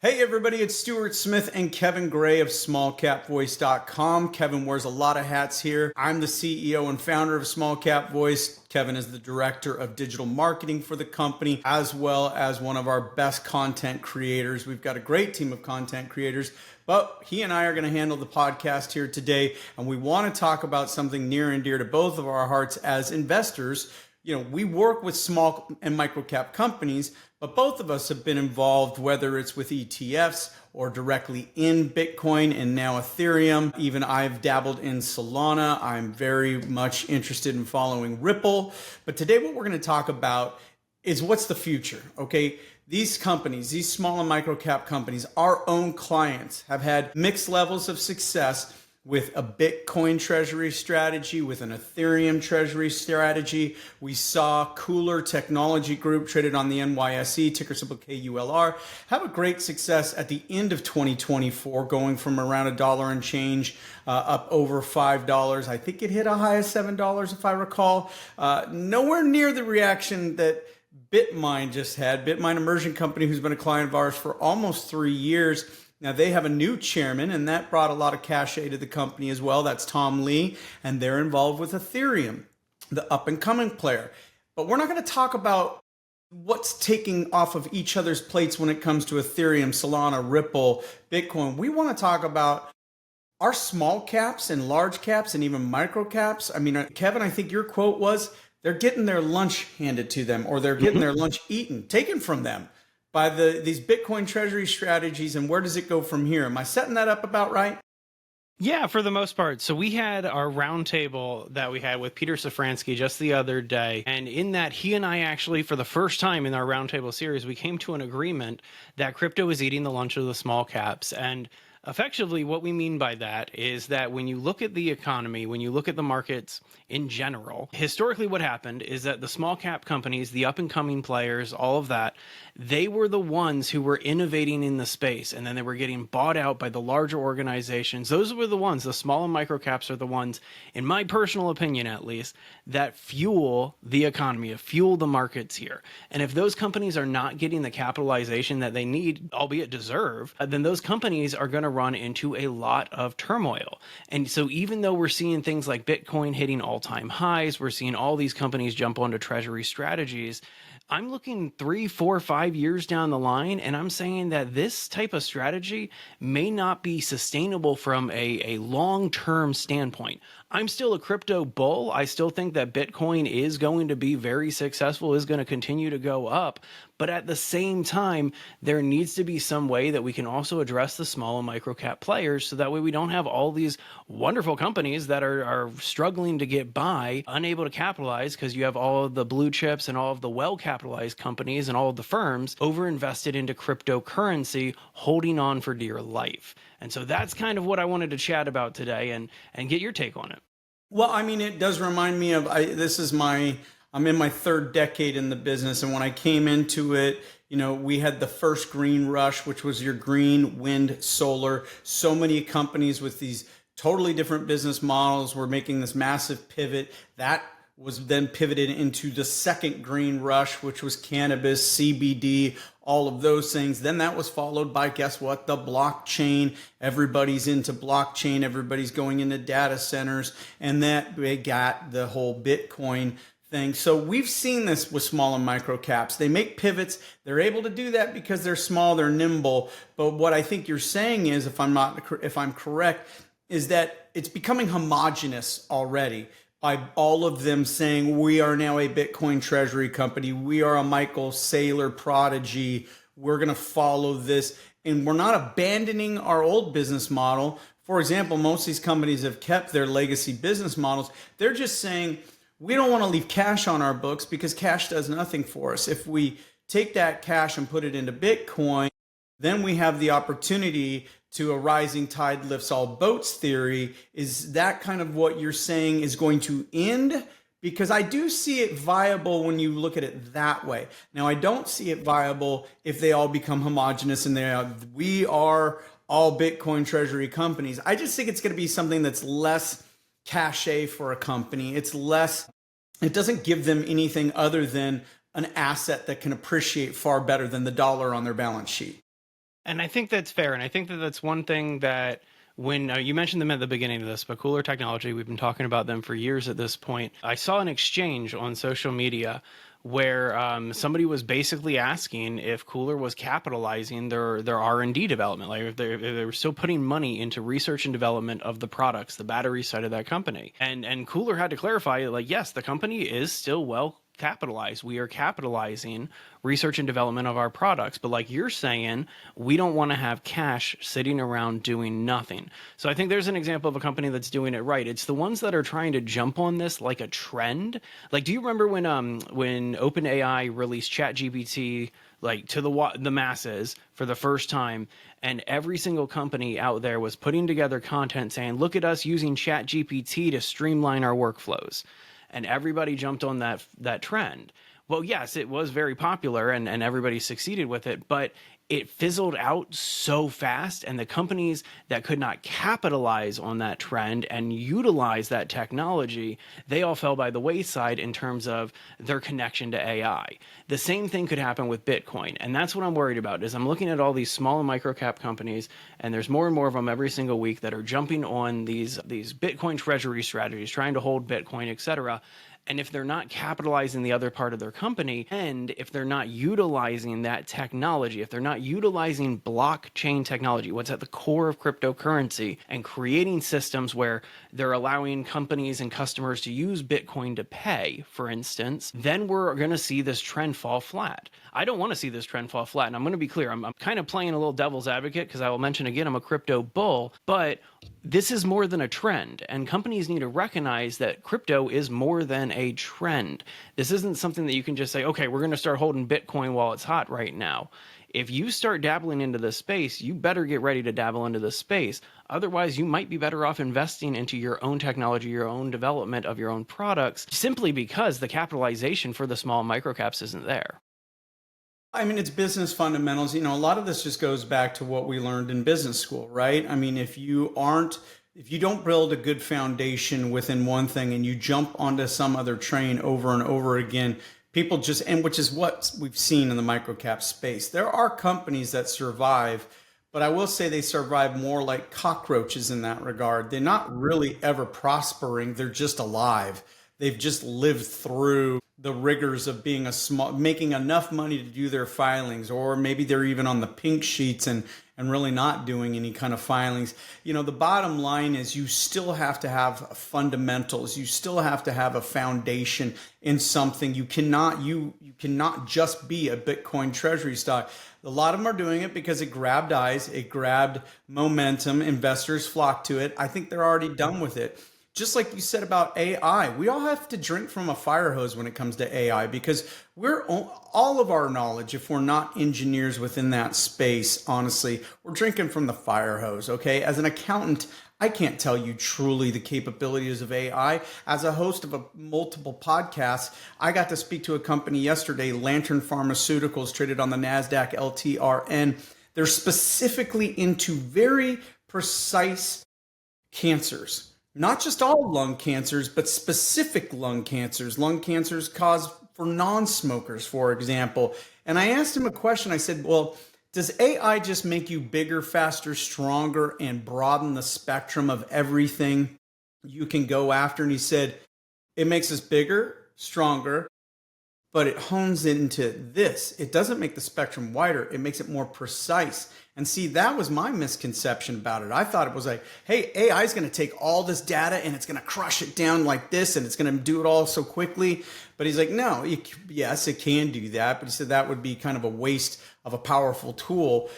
Hey everybody, it's Stuart Smith and Kevin Gray of SmallCapVoice.com. Kevin wears a lot of hats here. I'm the CEO and founder of SmallCapVoice. Kevin is the director of digital marketing for the company, as well as one of our best content creators. We've got a great team of content creators, but he and I are going to handle the podcast here today, and we want to talk about something near and dear to both of our hearts as investors. We work with small and micro cap companies, but both of us have been involved, whether it's with ETFs or directly in Bitcoin and now Ethereum. Even I've dabbled in Solana. I'm very much interested in following Ripple. But today what we're going to talk about is what's the future, okay? These companies, these small and micro cap companies, our own clients have had mixed levels of success with a Bitcoin treasury strategy, with an Ethereum treasury strategy. We saw Cooler Technology Group, traded on the NYSE, ticker symbol KULR, have a great success at the end of 2024, going from around $1 and change up over $5. I think it hit a high of $7 if I recall. Nowhere near the reaction that BitMine just had. BitMine, Immersion Company, who's been a client of ours for almost 3 years. Now, they have a new chairman, and that brought a lot of cachet to the company as well. That's Tom Lee, and they're involved with Ethereum, the up-and-coming player. But we're not going to talk about what's taking off of each other's plates when it comes to Ethereum, Solana, Ripple, Bitcoin. We want to talk about our small caps and large caps and even micro caps. I mean, Kevin, I think your quote was, they're getting their lunch handed to them, or they're getting their lunch taken from them by these Bitcoin treasury strategies. And where does it go from here? Am I setting that up about right? Yeah, for the most part. So we had our roundtable that we had with Peter Safransky just the other day. And in that, he and I actually, for the first time in our roundtable series, we came to an agreement that crypto is eating the lunch of the small caps. And effectively, what we mean by that is that when you look at the economy, when you look at the markets in general, historically what happened is that the small cap companies, the up and coming players, all of that, they were the ones who were innovating in the space, and then they were getting bought out by the larger organizations. Those were the ones, the small and micro caps are the ones, in my personal opinion at least, that fuel the economy, fuel the markets here. And if those companies are not getting the capitalization that they need, albeit deserve, then those companies are going to run into a lot of turmoil. And so even though we're seeing things like Bitcoin hitting all-time highs, we're seeing all these companies jump onto treasury strategies, I'm looking 3, 4, 5 years down the line, and I'm saying that this type of strategy may not be sustainable from a long-term standpoint. I'm still a crypto bull. I still think that Bitcoin is going to be very successful, is going to continue to go up. But at the same time, there needs to be some way that we can also address the small and micro cap players, so that way we don't have all these wonderful companies that are struggling to get by, unable to capitalize, because you have all of the blue chips and all of the well-capitalized companies and all of the firms over-invested into cryptocurrency, holding on for dear life. And so that's kind of what I wanted to chat about today and get your take on it. Well, I mean, it does remind me of, I'm in my third decade in the business. And when I came into it, we had the first green rush, which was your green, wind, solar. So many companies with these totally different business models were making this massive pivot. That was then pivoted into the second green rush, which was cannabis, CBD, all of those things. Then that was followed by, guess what? The blockchain. Everybody's into blockchain. Everybody's going into data centers. And that they got the whole Bitcoin thing. So we've seen this with small and micro caps. They make pivots. They're able to do that because they're small, they're nimble. But what I think you're saying is, if I'm correct, is that it's becoming homogenous already, by all of them saying, we are now a Bitcoin treasury company. We are a Michael Saylor prodigy. We're going to follow this. And we're not abandoning our old business model. For example, most of these companies have kept their legacy business models. They're just saying, we don't want to leave cash on our books because cash does nothing for us. If we take that cash and put it into Bitcoin, then we have the opportunity to a rising tide lifts all boats theory. Is that kind of what you're saying is going to end? Because I do see it viable when you look at it that way. Now, I don't see it viable if they all become homogenous and we are all Bitcoin treasury companies. I just think it's going to be something that's less cachet for a company. It doesn't give them anything other than an asset that can appreciate far better than the dollar on their balance sheet. And I think that's fair. And I think that that's one thing that when you mentioned them at the beginning of this, but Cooler Technology, we've been talking about them for years at this point. I saw an exchange on social media where somebody was basically asking if Cooler was capitalizing their R&D development, like if they were still putting money into research and development of the products, the battery side of that company. And Cooler had to clarify, like, yes, the company is still well capitalized. We are capitalizing research and development of our products. But like you're saying, we don't want to have cash sitting around doing nothing. So I think there's an example of a company that's doing it right. It's the ones that are trying to jump on this like a trend. Like, do you remember when OpenAI released ChatGPT like to the masses for the first time, and every single company out there was putting together content saying, look at us using ChatGPT to streamline our workflows, and everybody jumped on that trend. Well, yes, it was very popular and everybody succeeded with it, but it fizzled out so fast, and the companies that could not capitalize on that trend and utilize that technology, they all fell by the wayside in terms of their connection to AI. The same thing could happen with Bitcoin, and that's what I'm worried about. Is I'm looking at all these small and micro cap companies, and there's more and more of them every single week that are jumping on these Bitcoin treasury strategies, trying to hold Bitcoin, etc. And if they're not capitalizing the other part of their company, and if they're not utilizing that technology, if they're not utilizing blockchain technology, what's at the core of cryptocurrency, and creating systems where they're allowing companies and customers to use Bitcoin to pay, for instance, then we're going to see this trend fall flat. I don't want to see this trend fall flat. And I'm going to be clear, I'm kind of playing a little devil's advocate because I will mention again, I'm a crypto bull, but this is more than a trend, and companies need to recognize that crypto is more than a trend. This isn't something that you can just say, okay, we're going to start holding Bitcoin while it's hot right now. If you start dabbling into this space, you better get ready to dabble into this space. Otherwise, you might be better off investing into your own technology, your own development of your own products, simply because the capitalization for the small microcaps isn't there. I mean, it's business fundamentals. A lot of this just goes back to what we learned in business school, right? I mean, if you don't build a good foundation within one thing and you jump onto some other train over and over again, people just, and which is what we've seen in the microcap space. There are companies that survive, but I will say they survive more like cockroaches in that regard. They're not really ever prospering. They're just alive. They've just lived through the rigors of being making enough money to do their filings, or maybe they're even on the pink sheets and really not doing any kind of filings. The bottom line is you still have to have fundamentals. You still have to have a foundation in something. You cannot just be a Bitcoin treasury stock. A lot of them are doing it because it grabbed eyes, it grabbed momentum, investors flocked to it. I think they're already done with it. Just like you said about AI, we all have to drink from a fire hose when it comes to AI, because we're all of our knowledge, if we're not engineers within that space, honestly, we're drinking from the fire hose, okay? As an accountant, I can't tell you truly the capabilities of AI. As a host of multiple podcasts, I got to speak to a company yesterday, Lantern Pharmaceuticals, traded on the NASDAQ LTRN. They're specifically into very precise cancers. Not just all lung cancers, but specific lung cancers. Lung cancers caused for non-smokers, for example. And I asked him a question. I said, well, does AI just make you bigger, faster, stronger, and broaden the spectrum of everything you can go after? And he said, it makes us bigger, stronger, but it hones into this. It doesn't make the spectrum wider. It makes it more precise. And see, that was my misconception about it. I thought it was like, hey, AI is going to take all this data and it's going to crush it down like this and it's going to do it all so quickly. But he's like, no, yes, it can do that. But he said that would be kind of a waste of a powerful tool.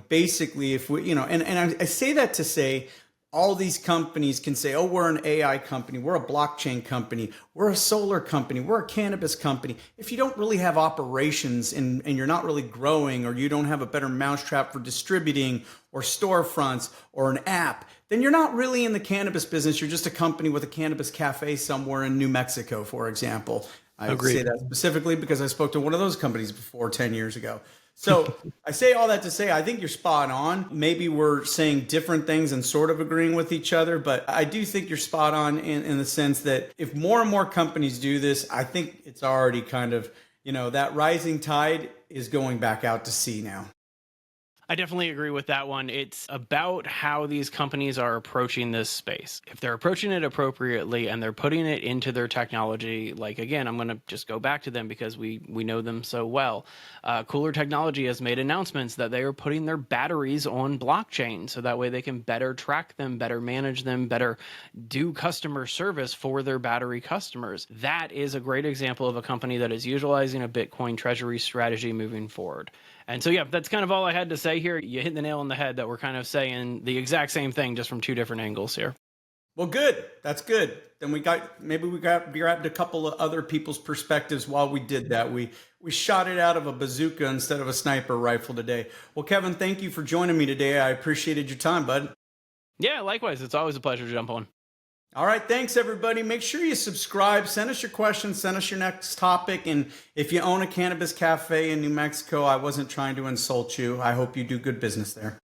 Basically, if we, and I say that to say, all these companies can say, oh, we're an AI company, we're a blockchain company, we're a solar company, we're a cannabis company. If you don't really have operations and you're not really growing, or you don't have a better mousetrap for distributing or storefronts or an app, then you're not really in the cannabis business. You're just a company with a cannabis cafe somewhere in New Mexico, for example. I say that specifically because I spoke to one of those companies before 10 years ago. So I say all that to say, I think you're spot on. Maybe we're saying different things and sort of agreeing with each other, but I do think you're spot on in the sense that if more and more companies do this, I think it's already kind of, that rising tide is going back out to sea now. I definitely agree with that one. It's about how these companies are approaching this space. If they're approaching it appropriately and they're putting it into their technology, like again, I'm going to just go back to them because we know them so well. Cooler Technology has made announcements that they are putting their batteries on blockchain so that way they can better track them, better manage them, better do customer service for their battery customers. That is a great example of a company that is utilizing a Bitcoin treasury strategy moving forward. And so, yeah, that's kind of all I had to say here. You hit the nail on the head that we're kind of saying the exact same thing, just from two different angles here. Well, good. That's good. Then we grabbed a couple of other people's perspectives while we did that. We shot it out of a bazooka instead of a sniper rifle today. Well, Kevin, thank you for joining me today. I appreciated your time, bud. Yeah, likewise. It's always a pleasure to jump on. All right. Thanks, everybody. Make sure you subscribe. Send us your questions. Send us your next topic. And if you own a cannabis cafe in New Mexico, I wasn't trying to insult you. I hope you do good business there.